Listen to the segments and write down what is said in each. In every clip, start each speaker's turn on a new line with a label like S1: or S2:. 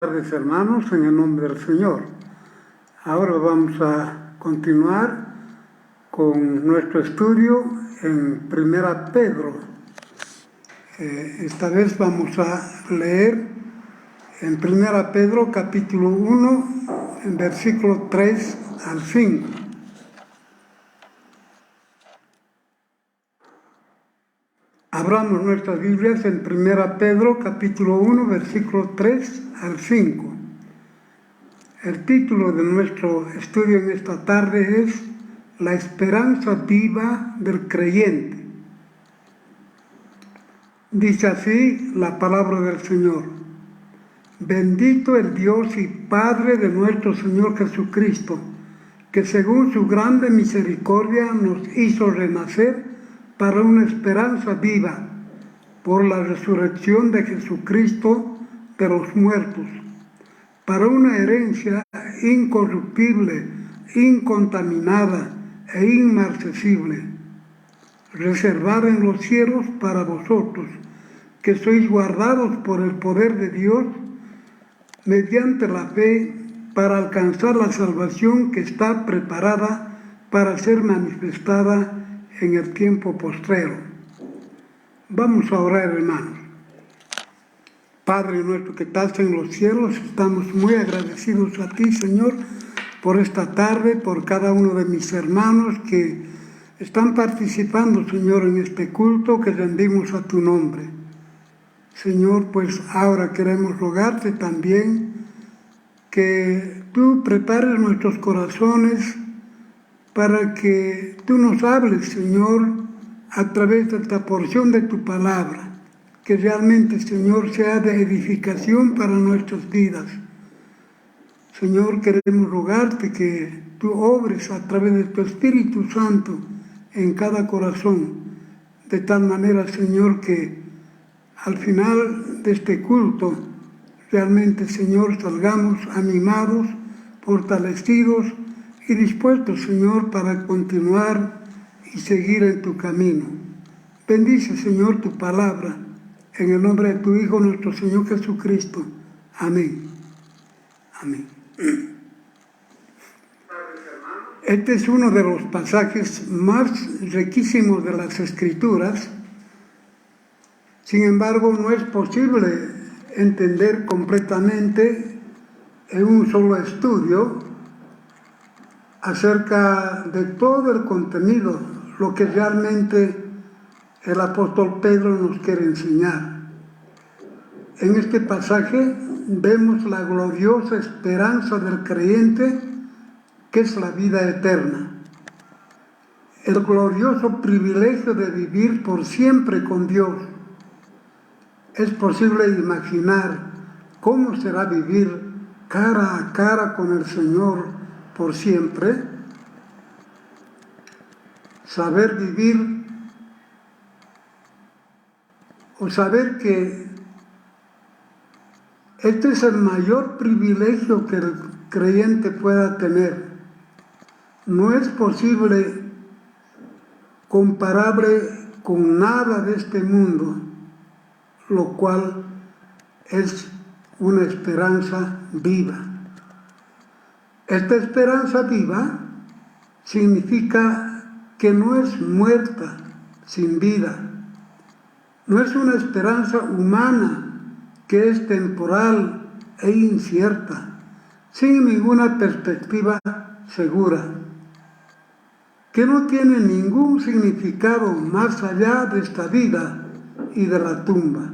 S1: Buenas tardes, hermanos, en el nombre del Señor. Ahora vamos a continuar con nuestro estudio en Primera Pedro. Esta vez vamos a leer en Primera Pedro capítulo 1, en versículo 3 al 5. Abramos nuestras Biblias en Primera Pedro capítulo 1, versículo 3 al 5. El título de nuestro estudio en esta tarde es La esperanza viva del creyente. Dice así la palabra del Señor. Bendito el Dios y Padre de nuestro Señor Jesucristo, que según su grande misericordia nos hizo renacer para una esperanza viva, por la resurrección de Jesucristo de los muertos, para una herencia incorruptible, incontaminada e inmarcesible, reservada en los cielos para vosotros, que sois guardados por el poder de Dios, mediante la fe, para alcanzar la salvación que está preparada para ser manifestada en el tiempo postrero. Vamos a orar, hermanos. Padre nuestro que estás en los cielos, estamos muy agradecidos a ti, Señor, por esta tarde, por cada uno de mis hermanos que están participando, Señor, en este culto que rendimos a tu nombre. Señor, pues ahora queremos rogarte también que tú prepares nuestros corazones para que tú nos hables, Señor, a través de esta porción de tu palabra, que realmente, Señor, sea de edificación para nuestras vidas. Señor, queremos rogarte que tú obres a través de tu Espíritu Santo en cada corazón, de tal manera, Señor, que al final de este culto, realmente, Señor, salgamos animados, fortalecidos y dispuestos, Señor, para continuar y seguir en tu camino. Bendice, Señor, tu palabra, en el nombre de tu Hijo, nuestro Señor Jesucristo. Amén. Amén. Este es uno de los pasajes más riquísimos de las Escrituras. Sin embargo, no es posible entender completamente en un solo estudio acerca de todo el contenido, lo que realmente el apóstol Pedro nos quiere enseñar. En este pasaje vemos la gloriosa esperanza del creyente, que es la vida eterna. El glorioso privilegio de vivir por siempre con Dios. Es posible imaginar cómo será vivir cara a cara con el Señor por siempre. Saber vivir o saber que este es el mayor privilegio que el creyente pueda tener. No es posible comparable con nada de este mundo, lo cual es una esperanza viva. Esta esperanza viva significa que no es muerta, sin vida. No es una esperanza humana que es temporal e incierta, sin ninguna perspectiva segura, que no tiene ningún significado más allá de esta vida y de la tumba.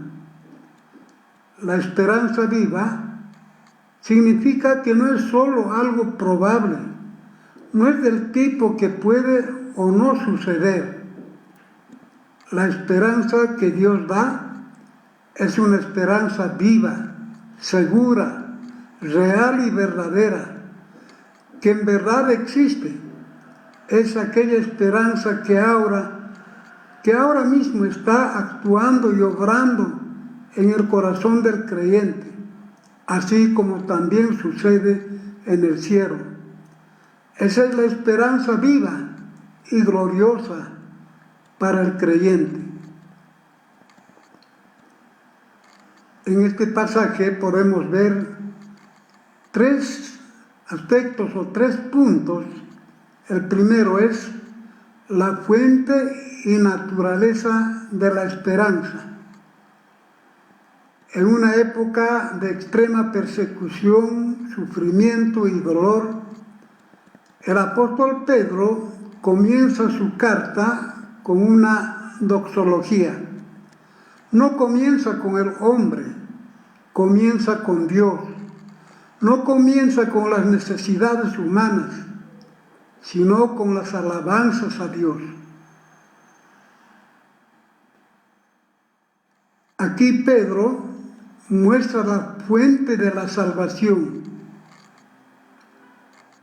S1: La esperanza viva significa que no es solo algo probable, no es del tipo que puede o no suceder. La esperanza que Dios da es una esperanza viva, segura, real y verdadera, que en verdad existe. Es aquella esperanza que ahora mismo está actuando y obrando en el corazón del creyente, así como también sucede en el cielo. Esa es la esperanza viva y gloriosa para el creyente. En este pasaje podemos ver tres aspectos o tres puntos. El primero es la fuente y naturaleza de la esperanza. En una época de extrema persecución, sufrimiento y dolor, el apóstol Pedro comienza su carta con una doxología. No comienza con el hombre, comienza con Dios. No comienza con las necesidades humanas, sino con las alabanzas a Dios. Aquí Pedro muestra la fuente de la salvación.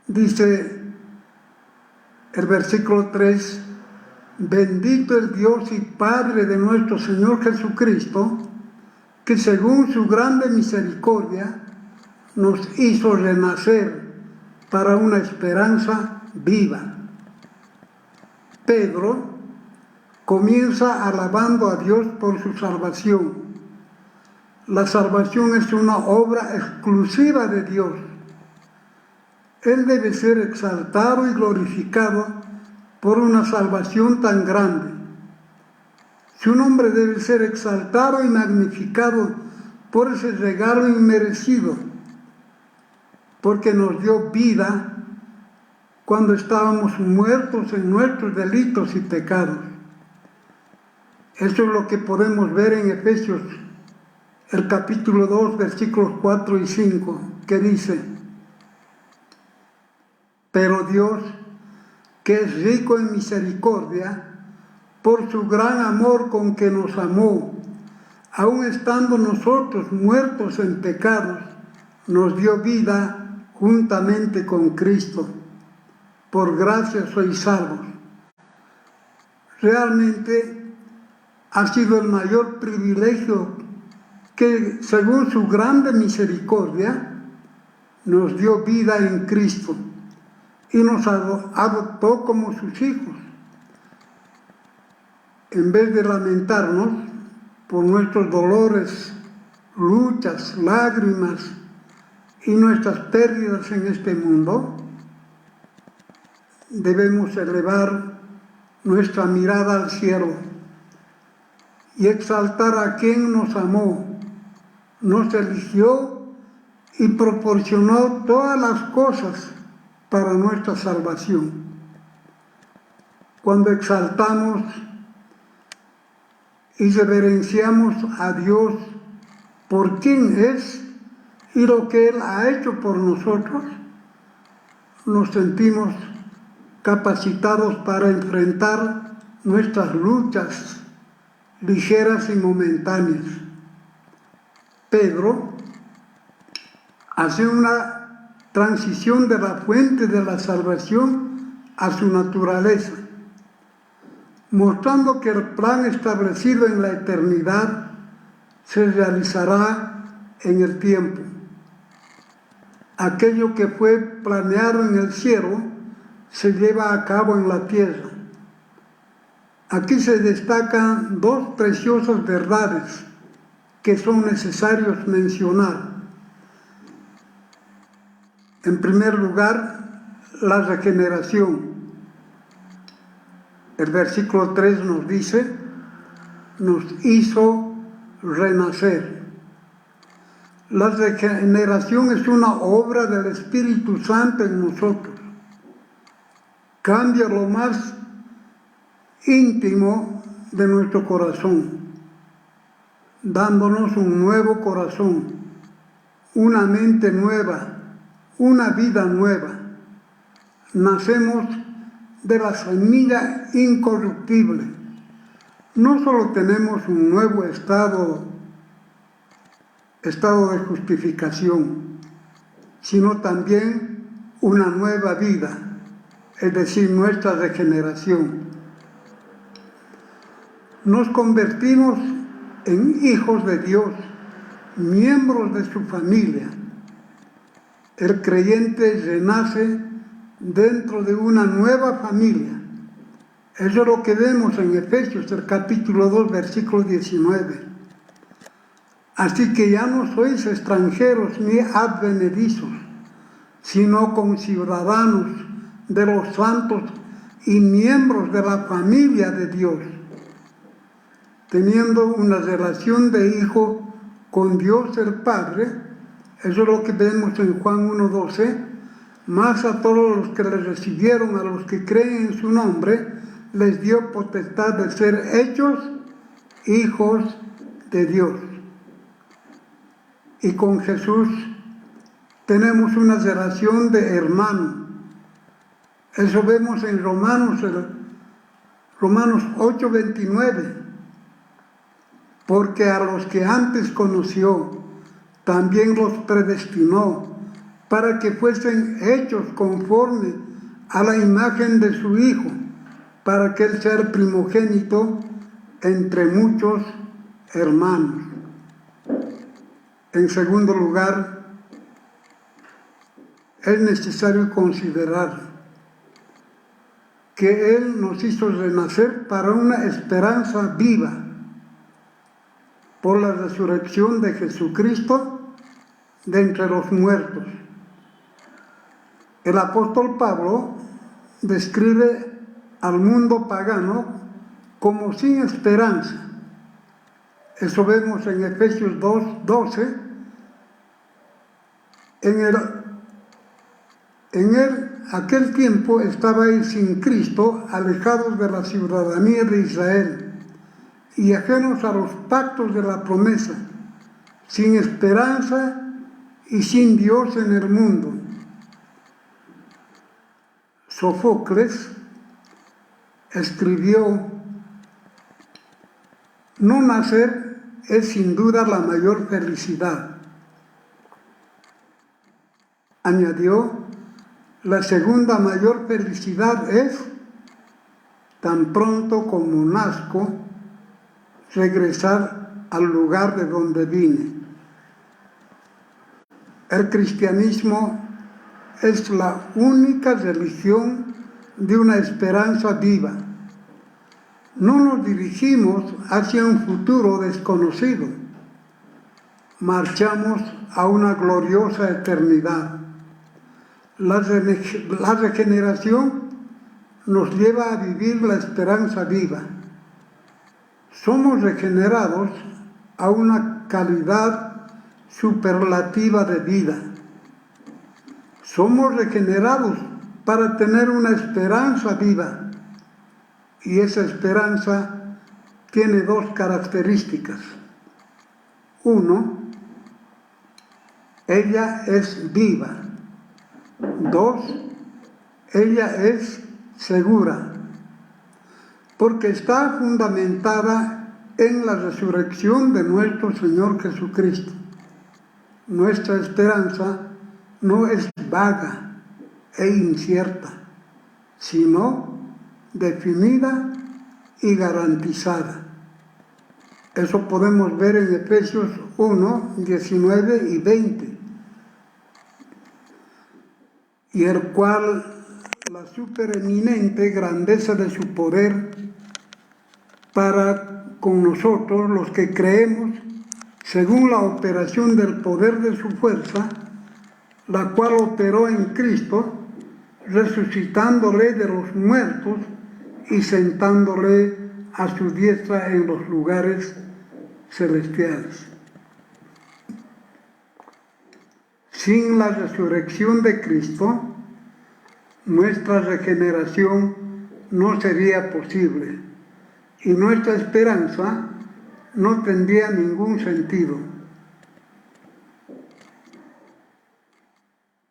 S1: Dice el versículo 3, bendito el Dios y Padre de nuestro Señor Jesucristo, que según su grande misericordia nos hizo renacer para una esperanza viva. Pedro comienza alabando a Dios por su salvación. La salvación es una obra exclusiva de Dios. Él debe ser exaltado y glorificado por una salvación tan grande. Su nombre debe ser exaltado y magnificado por ese regalo inmerecido, porque nos dio vida cuando estábamos muertos en nuestros delitos y pecados. Eso es lo que podemos ver en Efesios, el capítulo 2, versículos 4 y 5, que dice: pero Dios, que es rico en misericordia, por su gran amor con que nos amó, aun estando nosotros muertos en pecados, nos dio vida juntamente con Cristo. Por gracia sois salvos. Realmente ha sido el mayor privilegio que, según su grande misericordia, nos dio vida en Cristo y nos adoptó como sus hijos. En vez de lamentarnos por nuestros dolores, luchas, lágrimas y nuestras pérdidas en este mundo, debemos elevar nuestra mirada al cielo y exaltar a quien nos amó, nos eligió y proporcionó todas las cosas para nuestra salvación. Cuando exaltamos y reverenciamos a Dios por quien es y lo que Él ha hecho por nosotros, nos sentimos capacitados para enfrentar nuestras luchas ligeras y momentáneas. Pedro hace una transición de la fuente de la salvación a su naturaleza, mostrando que el plan establecido en la eternidad se realizará en el tiempo. Aquello que fue planeado en el cielo se lleva a cabo en la tierra. Aquí se destacan dos preciosas verdades que son necesarios mencionar. En primer lugar, la regeneración. El versículo 3 nos dice: nos hizo renacer. La regeneración es una obra del Espíritu Santo en nosotros. Cambia lo más íntimo de nuestro corazón, dándonos un nuevo corazón, una mente nueva, una vida nueva. Nacemos de la semilla incorruptible. No solo tenemos un nuevo estado de justificación, sino también una nueva vida, es decir, nuestra regeneración. Nos convertimos en hijos de Dios, miembros de su familia. El creyente renace dentro de una nueva familia. Eso es lo que vemos en Efesios, el capítulo 2, versículo 19. Así que ya no sois extranjeros ni advenedizos, sino conciudadanos de los santos y miembros de la familia de Dios, teniendo una relación de hijo con Dios el Padre. Eso es lo que vemos en Juan 1:12. Más a todos los que le recibieron, a los que creen en su nombre, les dio potestad de ser hechos hijos de Dios. Y con Jesús tenemos una relación de hermano. Eso vemos en Romanos 8:29. Porque a los que antes conoció, también los predestinó para que fuesen hechos conforme a la imagen de su Hijo, para que Él sea el primogénito entre muchos hermanos. En segundo lugar, es necesario considerar que Él nos hizo renacer para una esperanza viva por la resurrección de Jesucristo de entre los muertos. El apóstol Pablo describe al mundo pagano como sin esperanza. Eso vemos en Efesios 2:12. En aquel tiempo estabais sin Cristo, alejados de la ciudadanía de Israel y ajenos a los pactos de la promesa, sin esperanza y sin Dios en el mundo. Sófocles escribió: no nacer es sin duda la mayor felicidad. Añadió: la segunda mayor felicidad es, tan pronto como nazco, regresar al lugar de donde vine. El cristianismo es la única religión de una esperanza viva. No nos dirigimos hacia un futuro desconocido, marchamos a una gloriosa eternidad. La regeneración nos lleva a vivir la esperanza viva. Somos regenerados a una calidad superlativa de vida. Somos regenerados para tener una esperanza viva. Y esa esperanza tiene dos características. Uno, ella es viva. Dos, ella es segura, porque está fundamentada en la resurrección de nuestro Señor Jesucristo. Nuestra esperanza no es vaga e incierta, sino definida y garantizada. Eso podemos ver en Efesios 1:19 y 20. Y el cual la supereminente grandeza de su poder para con nosotros los que creemos, según la operación del poder de su fuerza, la cual operó en Cristo, resucitándole de los muertos y sentándole a su diestra en los lugares celestiales. Sin la resurrección de Cristo, nuestra regeneración no sería posible y nuestra esperanza no tendría ningún sentido.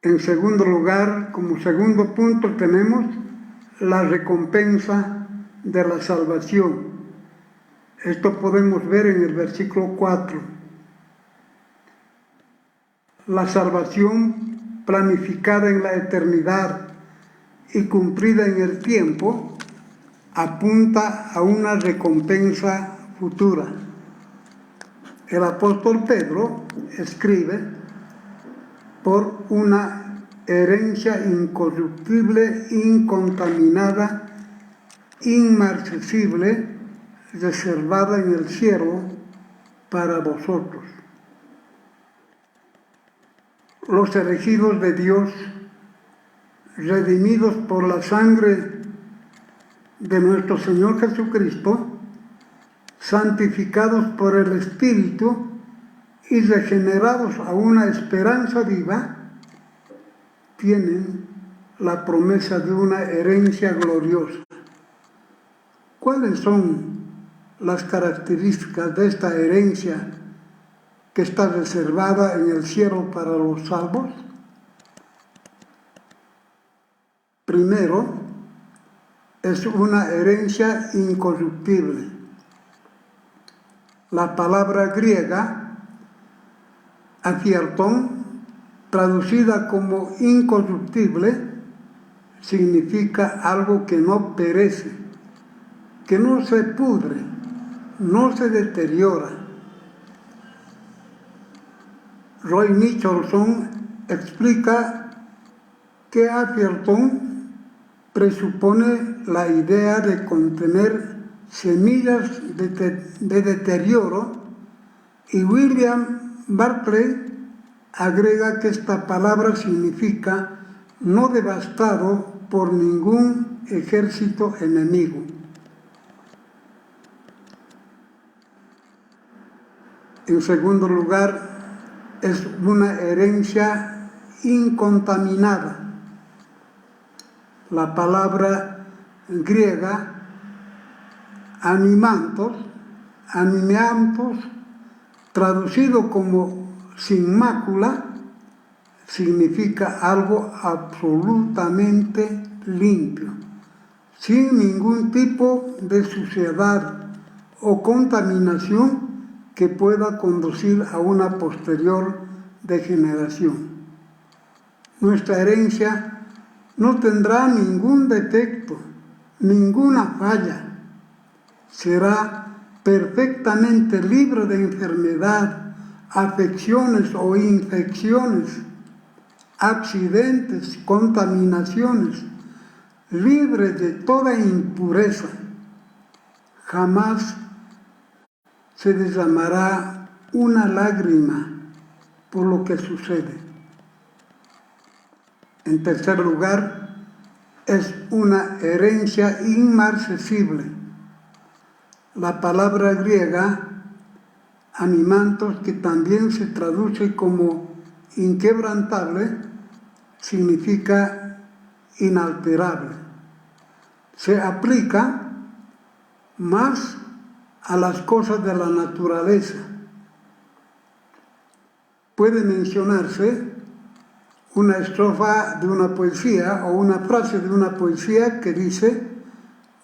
S1: En segundo lugar, como segundo punto, tenemos la recompensa de la salvación. Esto podemos ver en el versículo 4. La salvación planificada en la eternidad y cumplida en el tiempo apunta a una recompensa futura. El apóstol Pedro escribe: por una herencia incorruptible, incontaminada, inmarcesible, reservada en el cielo para vosotros. Los elegidos de Dios redimidos por la sangre de nuestro Señor Jesucristo, santificados por el Espíritu y regenerados a una esperanza viva, tienen la promesa de una herencia gloriosa. ¿Cuáles son las características de esta herencia que está reservada en el cielo para los salvos? Primero, es una herencia incorruptible. La palabra griega, afiartón, traducida como incorruptible, significa algo que no perece, que no se pudre, no se deteriora. Roy Nicholson explica que afiartón presupone la idea de contener semillas de deterioro, y William Barclay agrega que esta palabra significa no devastado por ningún ejército enemigo. En segundo lugar, es una herencia incontaminada. La palabra griega animantos, traducido como sin mácula, significa algo absolutamente limpio, sin ningún tipo de suciedad o contaminación que pueda conducir a una posterior degeneración. Nuestra herencia no tendrá ningún defecto, ninguna falla. Será perfectamente libre de enfermedad, afecciones o infecciones, accidentes, contaminaciones, libre de toda impureza. Jamás se derramará una lágrima por lo que sucede. En tercer lugar, es una herencia inmarcesible. La palabra griega animantos, que también se traduce como inquebrantable, significa inalterable. Se aplica más a las cosas de la naturaleza. Puede mencionarse una estrofa de una poesía o una frase de una poesía que dice: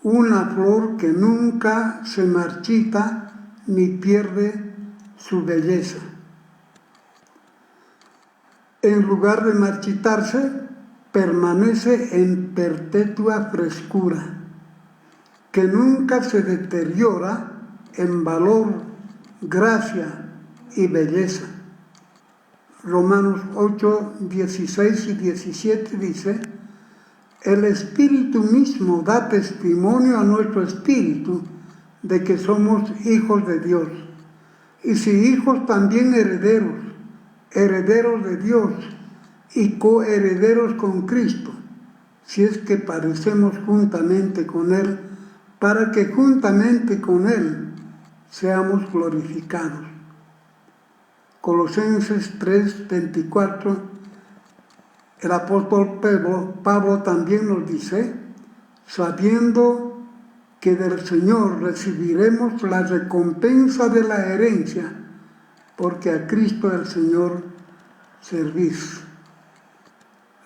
S1: una flor que nunca se marchita ni pierde su belleza. En lugar de marchitarse, permanece en perpetua frescura, que nunca se deteriora en valor, gracia y belleza. Romanos 8, 16 y 17 dice: el Espíritu mismo da testimonio a nuestro espíritu de que somos hijos de Dios. Y si hijos, también herederos, herederos de Dios y coherederos con Cristo, si es que padecemos juntamente con Él, para que juntamente con Él seamos glorificados. Colosenses 3, 24. El apóstol Pablo también nos dice: sabiendo que del Señor recibiremos la recompensa de la herencia, porque a Cristo el Señor servís.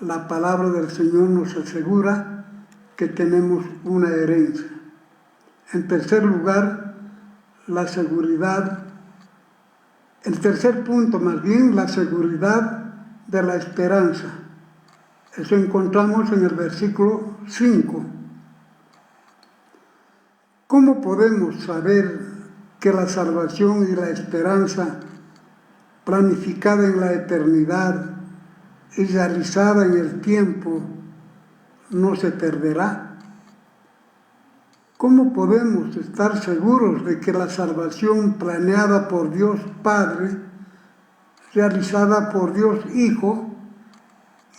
S1: La palabra del Señor nos asegura que tenemos una herencia. En tercer lugar, la seguridad. El tercer punto, más bien, la seguridad de la esperanza. Eso encontramos en el versículo 5. ¿Cómo podemos saber que la salvación y la esperanza planificada en la eternidad y realizada en el tiempo no se perderá? ¿Cómo podemos estar seguros de que la salvación planeada por Dios Padre, realizada por Dios Hijo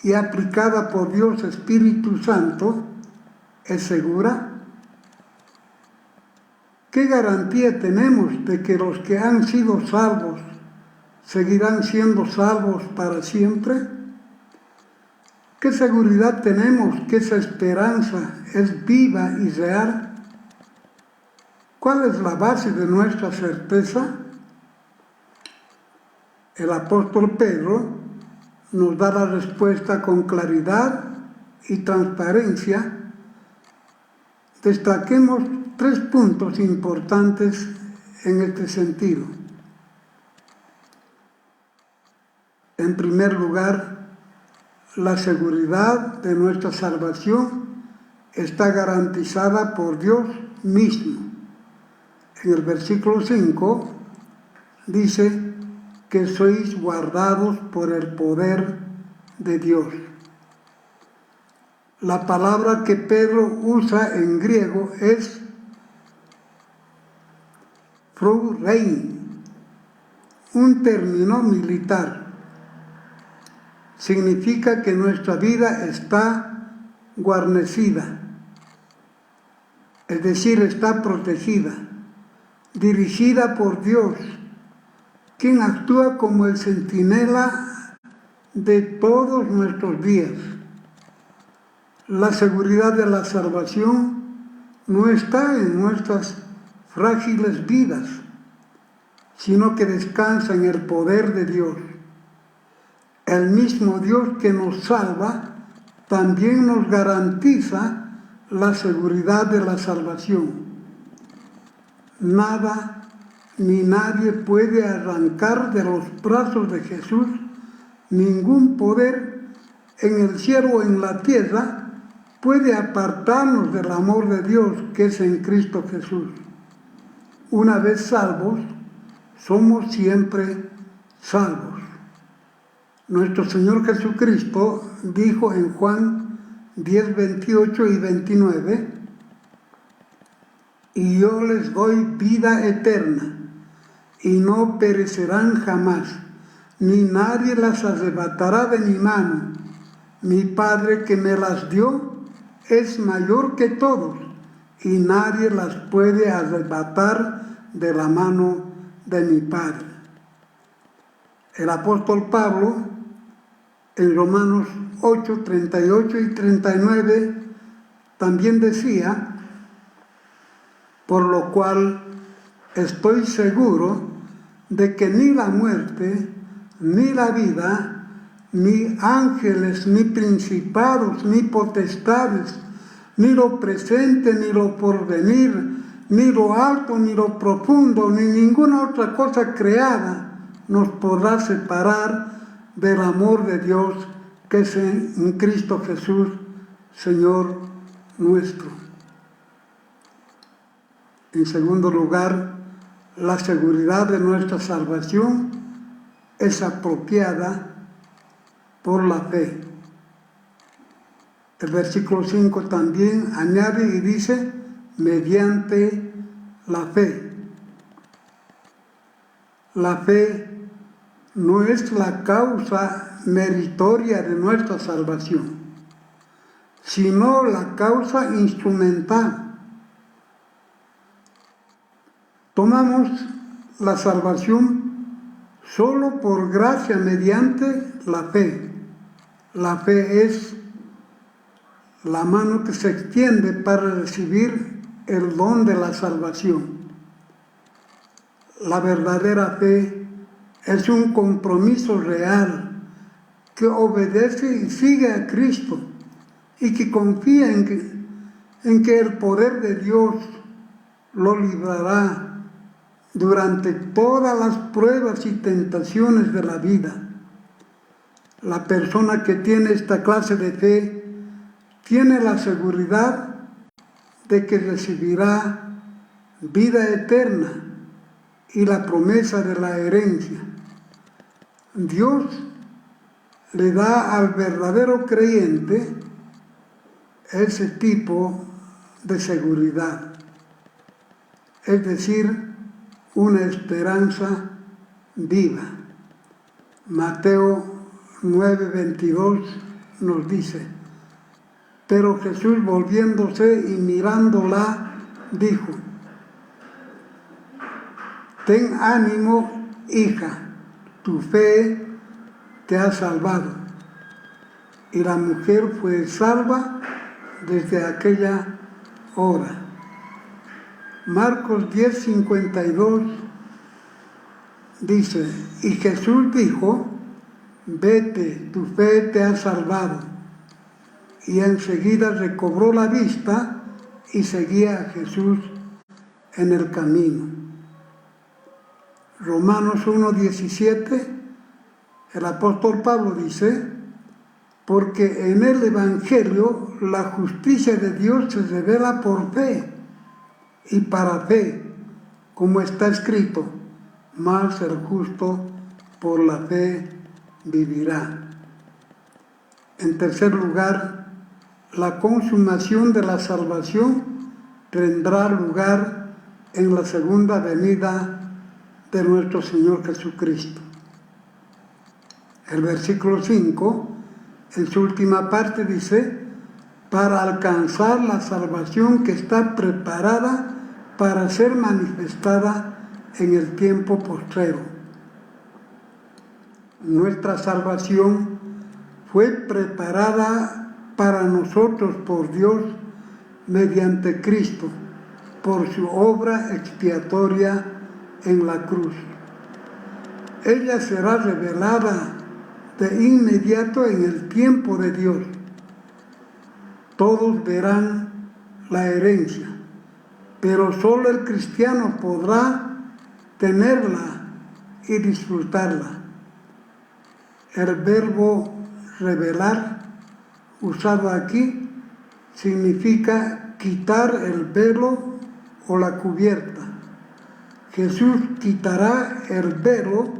S1: y aplicada por Dios Espíritu Santo es segura? ¿Qué garantía tenemos de que los que han sido salvos seguirán siendo salvos para siempre? ¿Qué seguridad tenemos que esa esperanza es viva y real? ¿Cuál es la base de nuestra certeza? El apóstol Pedro nos da la respuesta con claridad y transparencia. Destaquemos 3 puntos importantes en este sentido. En primer lugar, la seguridad de nuestra salvación está garantizada por Dios mismo. En el versículo 5 dice que sois guardados por el poder de Dios. La palabra que Pedro usa en griego es phrorein, un término militar. Significa que nuestra vida está guarnecida, es decir, está protegida, dirigida por Dios, quien actúa como el centinela de todos nuestros días. La seguridad de la salvación no está en nuestras frágiles vidas, sino que descansa en el poder de Dios. El mismo Dios que nos salva también nos garantiza la seguridad de la salvación. Nada ni nadie puede arrancar de los brazos de Jesús ningún poder en el cielo o en la tierra puede apartarnos del amor de Dios que es en Cristo Jesús. Una vez salvos, somos siempre salvos. Nuestro Señor Jesucristo dijo en Juan 10, 28 y 29, y yo les doy vida eterna, y no perecerán jamás, ni nadie las arrebatará de mi mano. Mi Padre que me las dio es mayor que todos, y nadie las puede arrebatar de la mano de mi Padre. El apóstol Pablo, en Romanos 8, 38 y 39, también decía, por lo cual estoy seguro de que ni la muerte, ni la vida, ni ángeles, ni principados, ni potestades, ni lo presente, ni lo porvenir, ni lo alto, ni lo profundo, ni ninguna otra cosa creada nos podrá separar del amor de Dios que es en Cristo Jesús, Señor nuestro. En segundo lugar, la seguridad de nuestra salvación es apropiada por la fe. El versículo 5 también añade y dice, mediante la fe. La fe no es la causa meritoria de nuestra salvación, sino la causa instrumental. Tomamos la salvación solo por gracia mediante la fe. La fe es la mano que se extiende para recibir el don de la salvación. La verdadera fe es un compromiso real que obedece y sigue a Cristo y que confía en que el poder de Dios lo librará durante todas las pruebas y tentaciones de la vida. La persona que tiene esta clase de fe tiene la seguridad de que recibirá vida eterna y la promesa de la herencia. Dios le da al verdadero creyente ese tipo de seguridad, es decir, una esperanza viva. Mateo 9, 22 nos dice: pero Jesús, volviéndose y mirándola, dijo: ten ánimo, hija, tu fe te ha salvado. Y la mujer fue salva desde aquella hora. Marcos 10:52 dice: y Jesús dijo: vete, tu fe te ha salvado. Y enseguida recobró la vista y seguía a Jesús en el camino. Romanos 1:17, el apóstol Pablo dice: porque en el Evangelio la justicia de Dios se revela por fe y para fe, como está escrito: mas el justo por la fe vivirá. En tercer lugar, la consumación de la salvación tendrá lugar en la segunda venida de nuestro Señor Jesucristo. El versículo 5, en su última parte, dice: para alcanzar la salvación que está preparada para ser manifestada en el tiempo postrero. Nuestra salvación fue preparada para nosotros por Dios mediante Cristo, por su obra expiatoria en la cruz. Ella será revelada de inmediato en el tiempo de Dios. Todos verán la herencia, pero solo el cristiano podrá tenerla y disfrutarla. El verbo revelar, usado aquí, significa quitar el velo o la cubierta. Jesús quitará el velo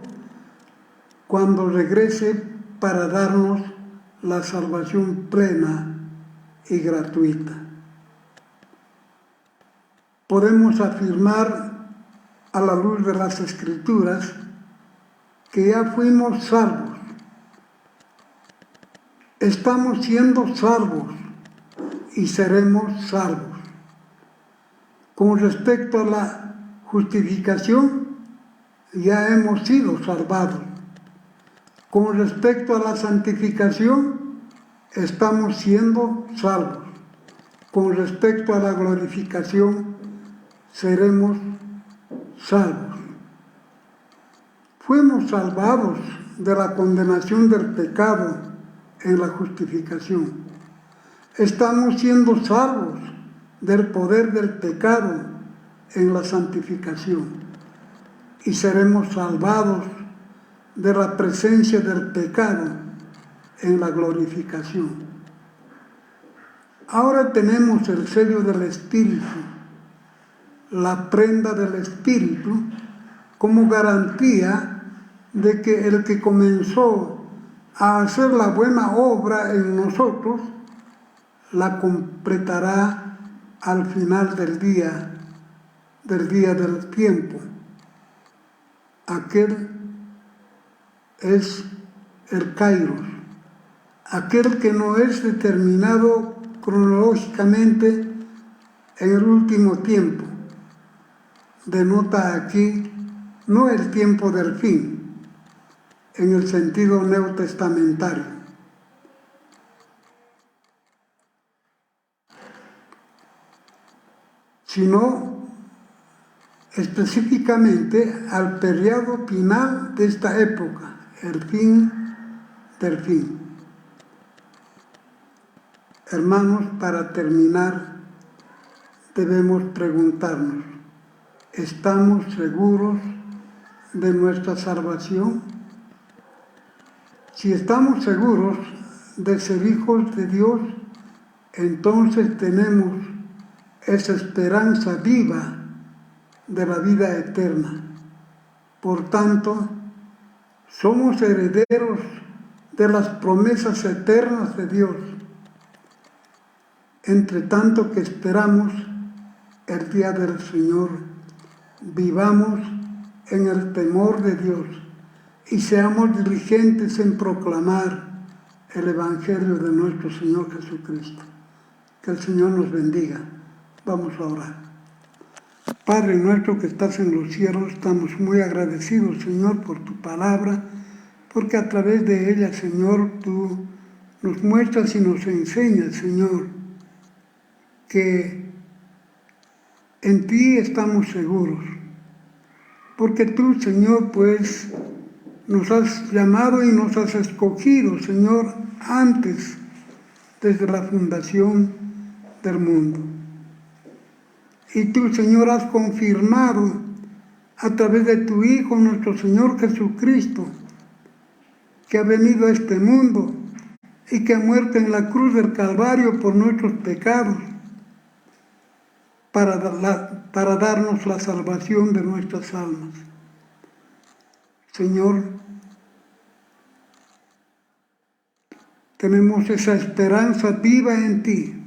S1: cuando regrese para darnos la salvación plena y gratuita. Podemos afirmar a la luz de las Escrituras que ya fuimos salvos. Estamos siendo salvos y seremos salvos. Con respecto a la justificación, ya hemos sido salvados. Con respecto a la santificación, estamos siendo salvos. Con respecto a la glorificación, seremos salvos. Fuimos salvados de la condenación del pecado en la justificación. Estamos siendo salvos del poder del pecado en la santificación. Y seremos salvados de la presencia del pecado en la glorificación. Ahora tenemos el sello del Espíritu, la prenda del Espíritu, como garantía de que el que comenzó a hacer la buena obra en nosotros, la completará al final del día del tiempo. Aquel es el Kairos, aquel que no es determinado cronológicamente en el último tiempo. Denota aquí no el tiempo del fin, en el sentido neotestamentario, sino específicamente al periodo final de esta época, el fin del fin. Hermanos, para terminar, debemos preguntarnos: ¿estamos seguros de nuestra salvación? Si estamos seguros de ser hijos de Dios, entonces tenemos esa esperanza viva de la vida eterna. Por tanto, somos herederos de las promesas eternas de Dios. Entre tanto que esperamos el día del Señor, vivamos en el temor de Dios y seamos diligentes en proclamar el Evangelio de nuestro Señor Jesucristo. Que el Señor nos bendiga. Vamos a orar. Padre nuestro que estás en los cielos, estamos muy agradecidos, Señor, por tu palabra, porque a través de ella, Señor, tú nos muestras y nos enseñas, Señor, que en ti estamos seguros, porque tú, Señor, pues nos has llamado y nos has escogido, Señor, antes, desde la fundación del mundo. Y tú, Señor, has confirmado a través de tu Hijo, nuestro Señor Jesucristo, que ha venido a este mundo y que ha muerto en la cruz del Calvario por nuestros pecados, para darnos la salvación de nuestras almas. Señor, tenemos esa esperanza viva en ti,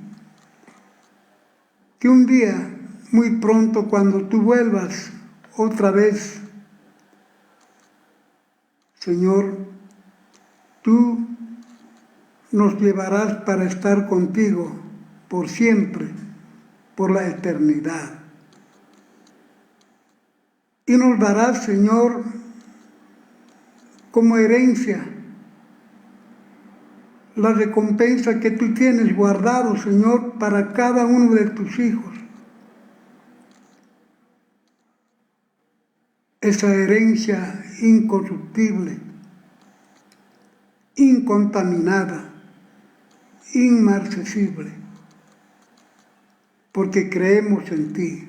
S1: que un día, muy pronto, cuando tú vuelvas otra vez, Señor, tú nos llevarás para estar contigo por siempre, por la eternidad. Y nos darás, Señor, como herencia, la recompensa que tú tienes guardado, Señor, para cada uno de tus hijos. Esa herencia incorruptible, incontaminada, inmarcesible, porque creemos en ti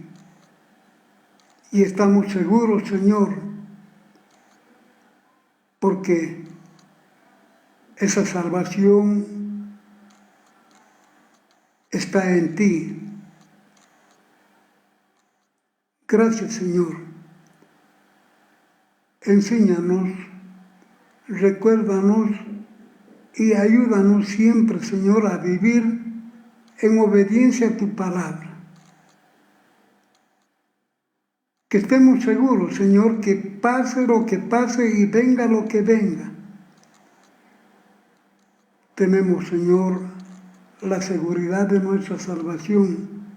S1: y estamos seguros, Señor, porque esa salvación está en ti. Gracias, Señor. Enséñanos, recuérdanos y ayúdanos siempre, Señor, a vivir en obediencia a tu palabra. Que estemos seguros, Señor, que pase lo que pase y venga lo que venga. Tenemos, Señor, la seguridad de nuestra salvación,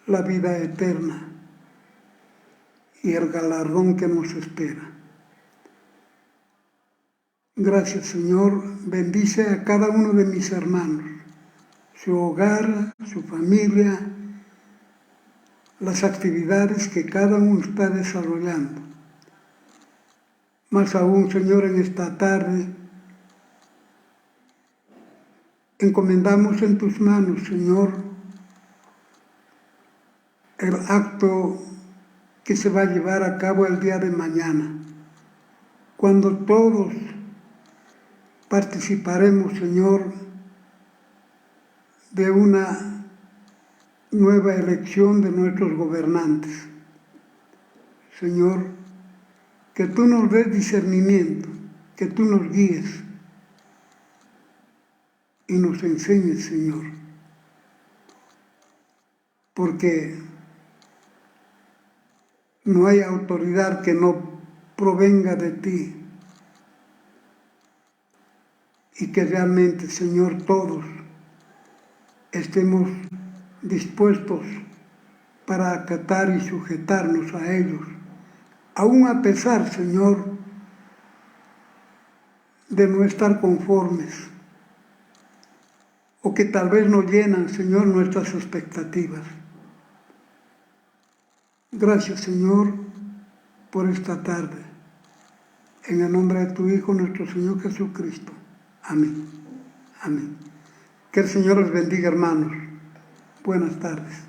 S1: la vida eterna y el galardón que nos espera. Gracias, Señor. Bendice a cada uno de mis hermanos, su hogar, su familia, las actividades que cada uno está desarrollando. Más aún, Señor, en esta tarde, encomendamos en tus manos, Señor, el acto que se va a llevar a cabo el día de mañana, cuando todos participaremos, Señor, de una nueva elección de nuestros gobernantes. Señor, que tú nos des discernimiento, que tú nos guíes y nos enseñes, Señor, porque no hay autoridad que no provenga de ti y que realmente, Señor, todos estemos dispuestos para acatar y sujetarnos a ellos, aún a pesar, Señor, de no estar conformes o que tal vez no llenan, Señor, nuestras expectativas. Gracias, Señor, por esta tarde. En el nombre de tu Hijo, nuestro Señor Jesucristo. Amén. Amén. Que el Señor les bendiga, hermanos. Buenas tardes.